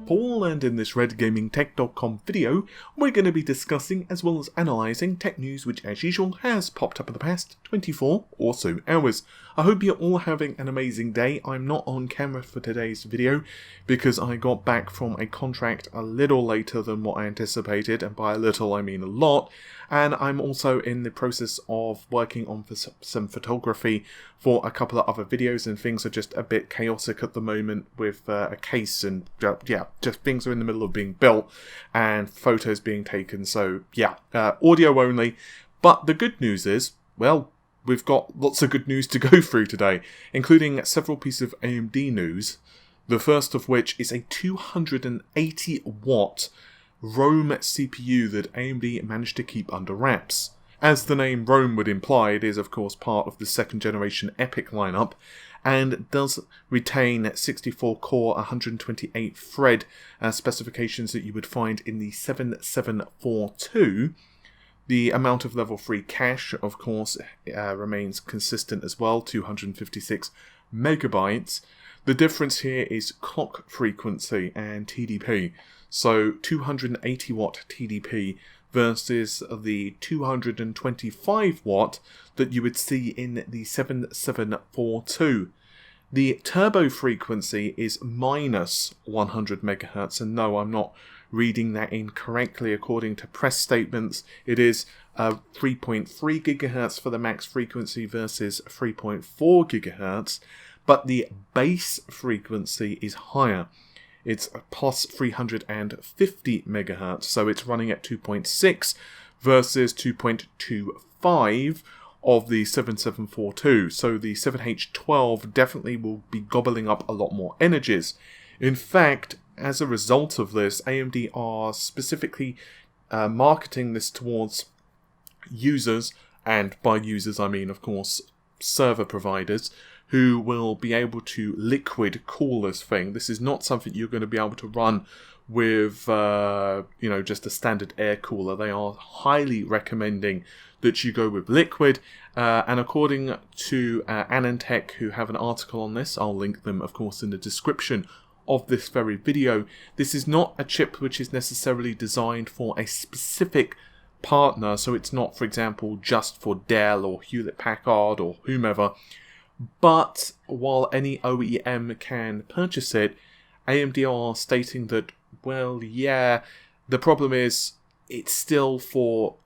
Paul, and in this redgamingtech.com video, we're going to be discussing as well as analysing tech news which as usual has popped up in the past 24 or so hours. I hope you're all having an amazing day. I'm not on camera for today's video because I got back from a contract a little later than what I anticipated, and by a little I mean a lot, and I'm also in the process of working on some photography for a couple of other videos, and things are just a bit chaotic at the moment with a case and just things are in the middle of being built and photos being taken, so audio only. But the good news is, well, we've got lots of good news to go through today, including several pieces of AMD news, the first of which is a 280 watt Rome CPU that AMD managed to keep under wraps. As the name Rome would imply, it is of course part of the second generation EPYC lineup, and does retain 64 core 128 thread specifications that you would find in the 7742. The amount of level 3 cache, of course, remains consistent as well, 256 megabytes. The difference here is clock frequency and TDP. So 280 watt TDP versus the 225 watt that you would see in the 7742. The turbo frequency is minus 100 megahertz, and no, I'm not reading that incorrectly. According to press statements, it is 3.3 gigahertz for the max frequency versus 3.4 gigahertz, but the base frequency is higher. It's plus 350 megahertz, so it's running at 2.6 versus 2.25 of the 7742. So the 7H12 definitely will be gobbling up a lot more energies. In fact, as a result of this, AMD are specifically marketing this towards users, and by users I mean, of course, server providers, who will be able to liquid cool this thing. This is not something you're going to be able to run with, just a standard air cooler. They are highly recommending that you go with liquid, and according to AnandTech, who have an article on this, I'll link them, of course, in the description of this very video, this is not a chip which is necessarily designed for a specific partner, so it's not, for example, just for Dell or Hewlett-Packard or whomever. But while any OEM can purchase it, AMD are stating that, well, yeah, the problem is it's still for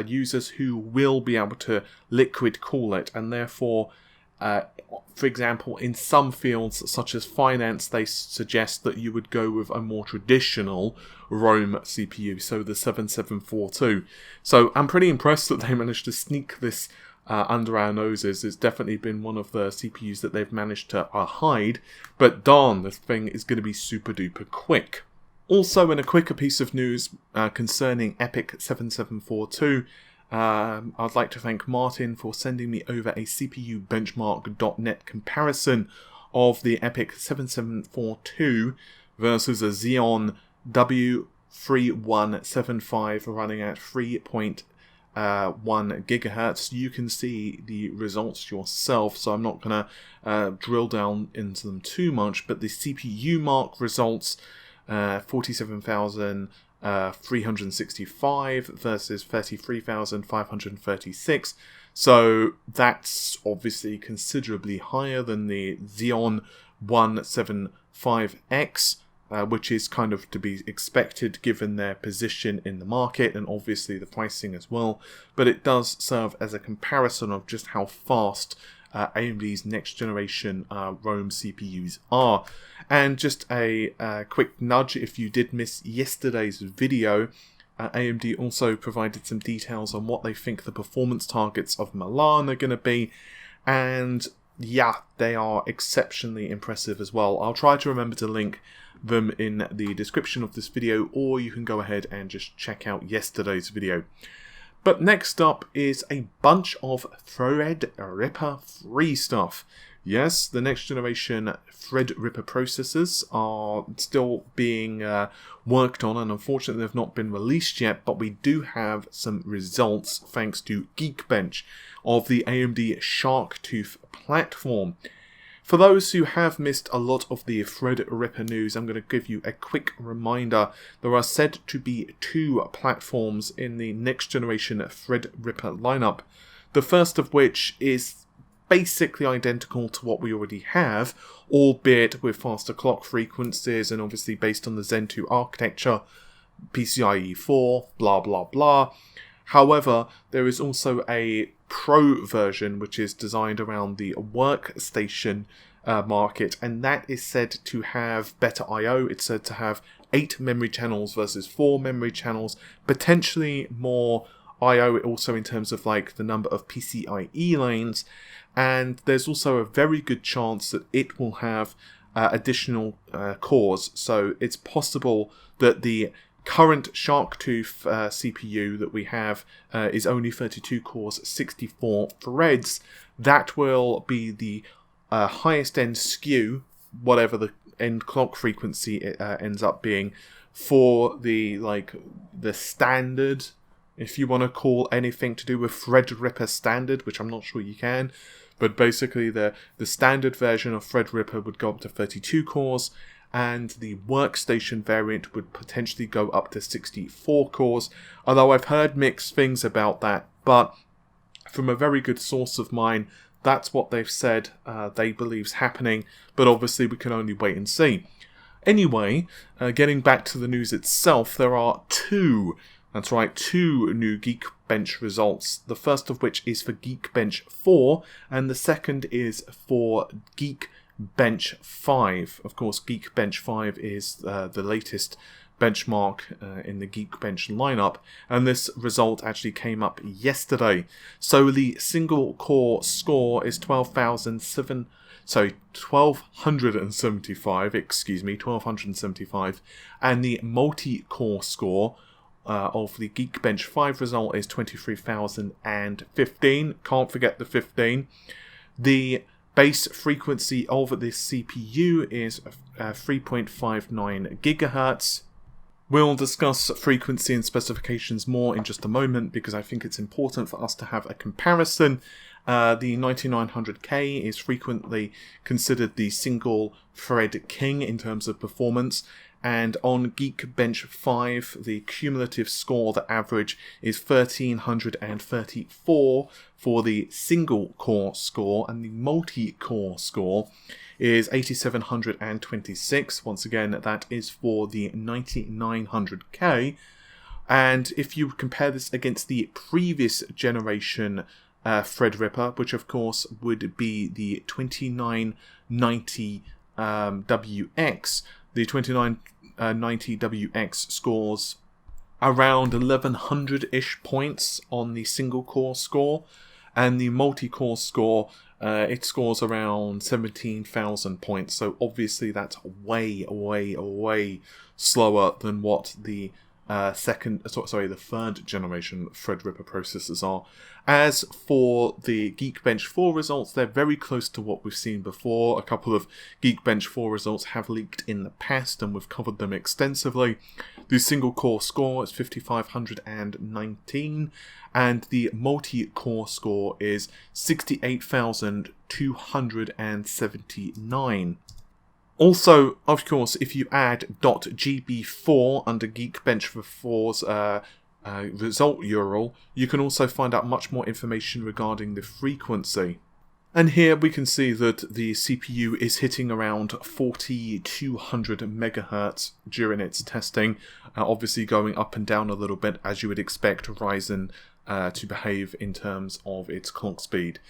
users who will be able to liquid cool it, and therefore, for example, in some fields such as finance, they suggest that you would go with a more traditional Rome CPU, so the 7742. So I'm pretty impressed that they managed to sneak this under our noses. It's definitely been one of the CPUs that they've managed to hide, but darn, this thing is going to be super duper quick. Also, in a quicker piece of news concerning EPYC 7742, I'd like to thank Martin for sending me over a CPU benchmark.net comparison of the EPYC 7742 versus a Xeon W3175 running at 3.1 gigahertz. You can see the results yourself, so I'm not going to drill down into them too much, but the CPU mark results, 47,365 versus 33,536, so that's obviously considerably higher than the Xeon 175X, which is kind of to be expected given their position in the market and obviously the pricing as well, but it does serve as a comparison of just how fast AMD's next generation Rome CPUs are. And just a quick nudge, if you did miss yesterday's video, AMD also provided some details on what they think the performance targets of Milan are going to be, and yeah, they are exceptionally impressive as well. I'll try to remember to link them in the description of this video, or you can go ahead and just check out yesterday's video. But next up is a bunch of Threadripper free stuff. Yes, the next generation Threadripper processors are still being worked on, and unfortunately they've not been released yet, but we do have some results thanks to Geekbench of the AMD Sharktooth platform. For those who have missed a lot of the Threadripper news, I'm going to give you a quick reminder. There are said to be 2 platforms in the next generation Threadripper lineup. The first of which is basically identical to what we already have, albeit with faster clock frequencies and obviously based on the Zen 2 architecture, PCIe 4, blah blah blah. However, there is also a Pro version which is designed around the workstation market, and that is said to have better I/O. It's said to have 8 memory channels versus 4 memory channels, potentially more I/O also in terms of like the number of PCIe lanes, and there's also a very good chance that it will have additional cores. So it's possible that the current sharktooth CPU that we have is only 32 cores, 64 threads. That will be the highest end SKU, whatever the end clock frequency it ends up being, for the standard, if you want to call anything to do with Threadripper standard, which I'm not sure you can. But basically the standard version of Threadripper would go up to 32 cores, and the workstation variant would potentially go up to 64 cores, although I've heard mixed things about that, but from a very good source of mine, that's what they've said they believe's happening, but obviously we can only wait and see. Anyway, getting back to the news itself, there are 2 new Geekbench results, the first of which is for Geekbench 4, and the second is for Geekbench 5. Of course, Geekbench 5 is the latest benchmark in the Geekbench lineup, and this result actually came up yesterday. So the single core score is 1275, and the multi-core score of the Geekbench 5 result is 23,015. Can't forget the 15. The base frequency of this CPU is 3.59 gigahertz. We'll discuss frequency and specifications more in just a moment because I think it's important for us to have a comparison. The 9900K is frequently considered the single thread king in terms of performance, and on Geekbench 5 the cumulative score, the average, is 1334 for the single core score, and the multi-core score is 8726. Once again, that is for the 9900K. And if you compare this against the previous generation Threadripper, which of course would be the 2990WX, the 2990WX scores around 1100-ish points on the single core score, and the multi-core score, it scores around 17,000 points. So obviously that's way slower than what the the third generation Threadripper processors are. As for the Geekbench 4 results, they're very close to what we've seen before. A couple of Geekbench 4 results have leaked in the past, and we've covered them extensively. The single core score is 5519, and the multi-core score is 68,279. Also, of course, if you add .gb4 under Geekbench 4's result URL, you can also find out much more information regarding the frequency. And here we can see that the CPU is hitting around 4200 megahertz during its testing, obviously going up and down a little bit as you would expect Ryzen to behave in terms of its clock speed.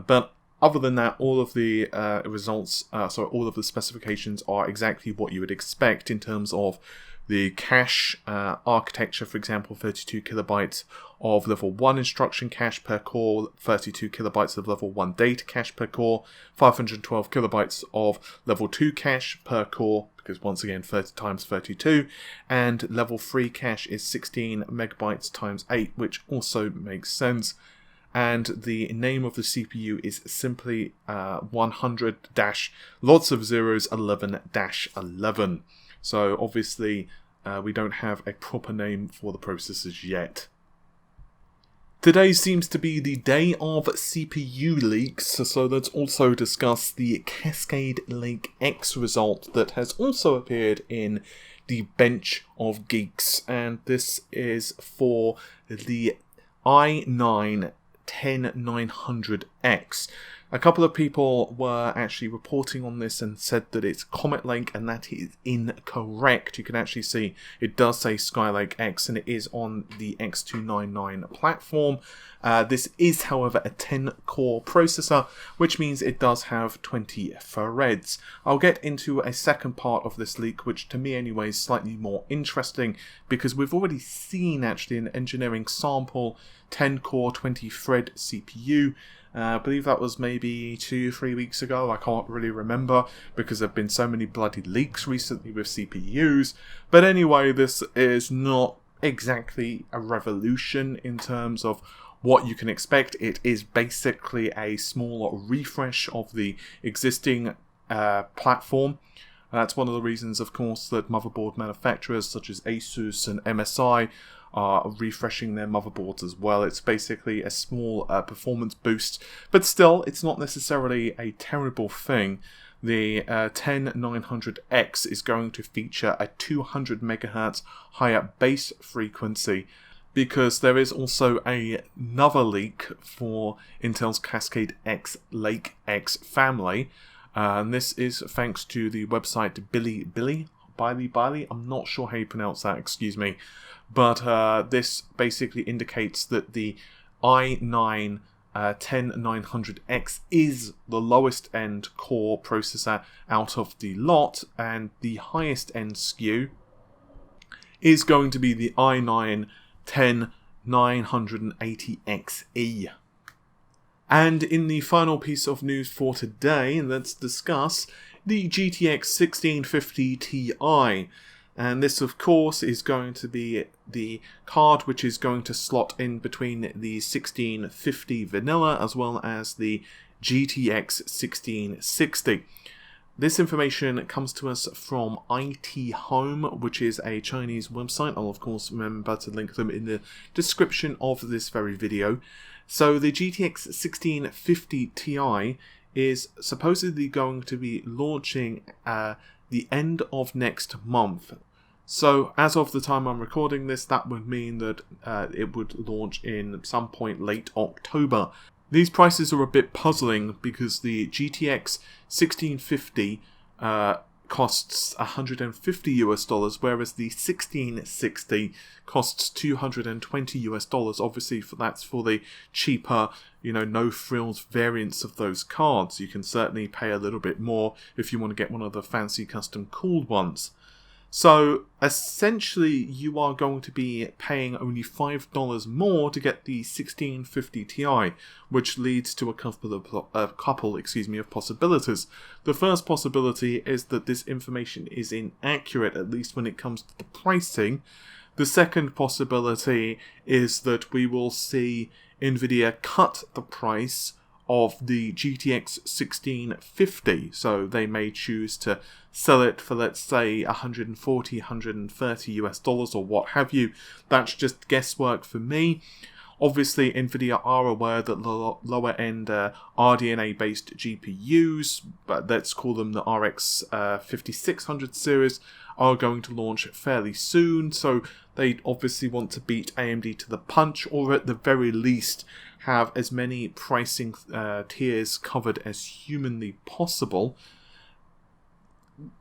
But other than that, all of the all of the specifications are exactly what you would expect in terms of the cache architecture. For example, 32 kilobytes of level 1 instruction cache per core, 32 kilobytes of level 1 data cache per core, 512 kilobytes of level 2 cache per core, because once again 30 times 32, and level 3 cache is 16 megabytes times 8, which also makes sense. And the name of the CPU is simply 100- lots of zeros 11-11. So obviously we don't have a proper name for the processors yet. Today seems to be the day of CPU leaks, so let's also discuss the Cascade Lake X result that has also appeared in the bench of geeks, and this is for the i9 10900X. A couple of people were actually reporting on this and said that it's Comet Lake, and that is incorrect. You can actually see it does say Skylake X, and it is on the X299 platform. This is, however, a 10-core processor, which means it does have 20 threads. I'll get into a second part of this leak, which to me anyway is slightly more interesting, because we've already seen actually an engineering sample 10-core 20-thread CPU. I believe that was maybe 2-3 weeks ago. I can't really remember because there have been so many bloody leaks recently with CPUs. But anyway, this is not exactly a revolution in terms of what you can expect. It is basically a small refresh of the existing platform. That's one of the reasons, of course, that motherboard manufacturers such as Asus and MSI are refreshing their motherboards as well. It's basically a small performance boost, but still, it's not necessarily a terrible thing. The 10900X is going to feature a 200 MHz higher base frequency, because there is also another leak for Intel's Cascade Lake X family, and this is thanks to the website Billy. I'm not sure how you pronounce that, excuse me. But this basically indicates that the i9 10900X is the lowest end core processor out of the lot, and the highest end SKU is going to be the i9 10980XE. And in the final piece of news for today, let's discuss the GTX 1650 Ti. And this, of course, is going to be the card which is going to slot in between the 1650 vanilla as well as the GTX 1660. This information comes to us from IT Home, which is a Chinese website. I'll, of course, remember to link them in the description of this very video. So the GTX 1650 Ti is supposedly going to be launching the end of next month. So as of the time I'm recording this, that would mean that it would launch in some point late October. These prices are a bit puzzling because the GTX 1650 costs $150 whereas the 1660 costs $220. Obviously, that's for the cheaper, no frills variants of those cards. You can certainly pay a little bit more if you want to get one of the fancy custom cooled ones. So essentially, you are going to be paying only $5 more to get the 1650 Ti, which leads to a couple of possibilities. The first possibility is that this information is inaccurate, at least when it comes to the pricing. The second possibility is that we will see Nvidia cut the price of the GTX 1650, so they may choose to sell it for, let's say, $140, $130 or what have you. That's just guesswork for me. Obviously, Nvidia are aware that the lower-end RDNA-based GPUs, but let's call them the RX 5600 series, are going to launch fairly soon, so they obviously want to beat AMD to the punch, or at the very least have as many pricing tiers covered as humanly possible.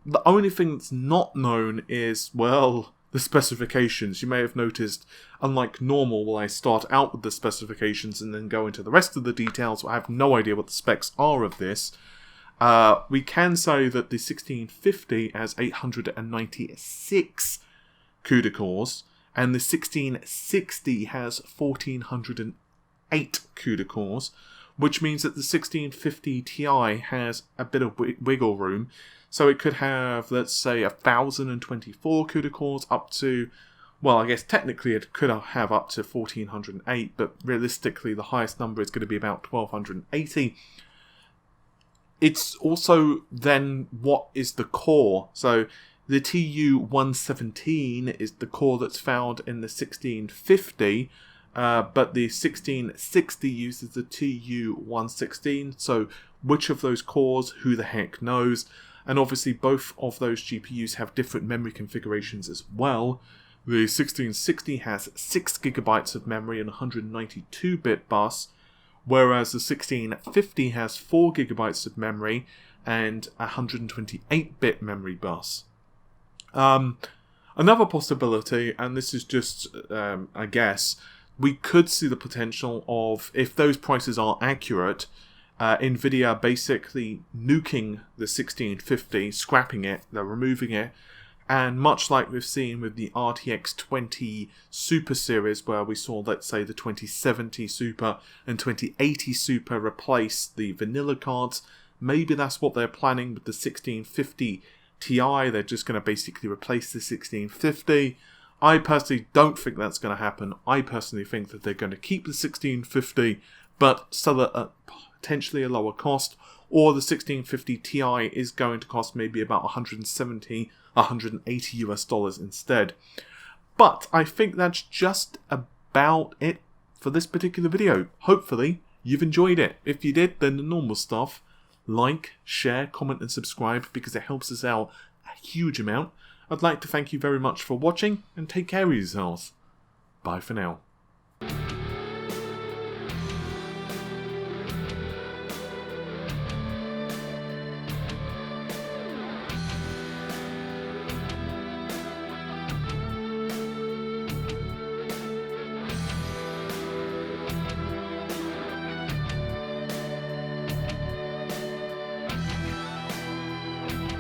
The only thing that's not known is, well, the specifications. You may have noticed, unlike normal, where I start out with the specifications and then go into the rest of the details, I have no idea what the specs are of this. We can say that the 1650 has 896 CUDA cores, and the 1660 has 1408 CUDA cores, which means that the 1650 Ti has a bit of wiggle room. So it could have, let's say, 1024 CUDA cores up to, well, I guess technically it could have up to 1408, but realistically the highest number is going to be about 1280. It's also then what is the core. So the TU-117 is the core that's found in the 1650, but the 1660 uses the TU116, so which of those cores, who the heck knows? And obviously both of those GPUs have different memory configurations as well. The 1660 has 6GB of memory and 192-bit bus, whereas the 1650 has 4GB of memory and 128-bit memory bus. Another possibility, and this is just a guess, we could see the potential of, if those prices are accurate, Nvidia basically nuking the 1650, scrapping it, they're removing it, and much like we've seen with the RTX 20 Super series, where we saw, let's say, the 2070 Super and 2080 Super replace the vanilla cards, maybe that's what they're planning with the 1650 Ti. They're just going to basically replace the 1650. I personally don't think that's going to happen. I personally think that they're going to keep the 1650, but sell it at potentially a lower cost, or the 1650 Ti is going to cost maybe about $170, $180 US instead. But I think that's just about it for this particular video. Hopefully you've enjoyed it. If you did, then the normal stuff. Like, share, comment and subscribe, because it helps us out a huge amount. I'd like to thank you very much for watching, and take care of yourselves. Bye for now.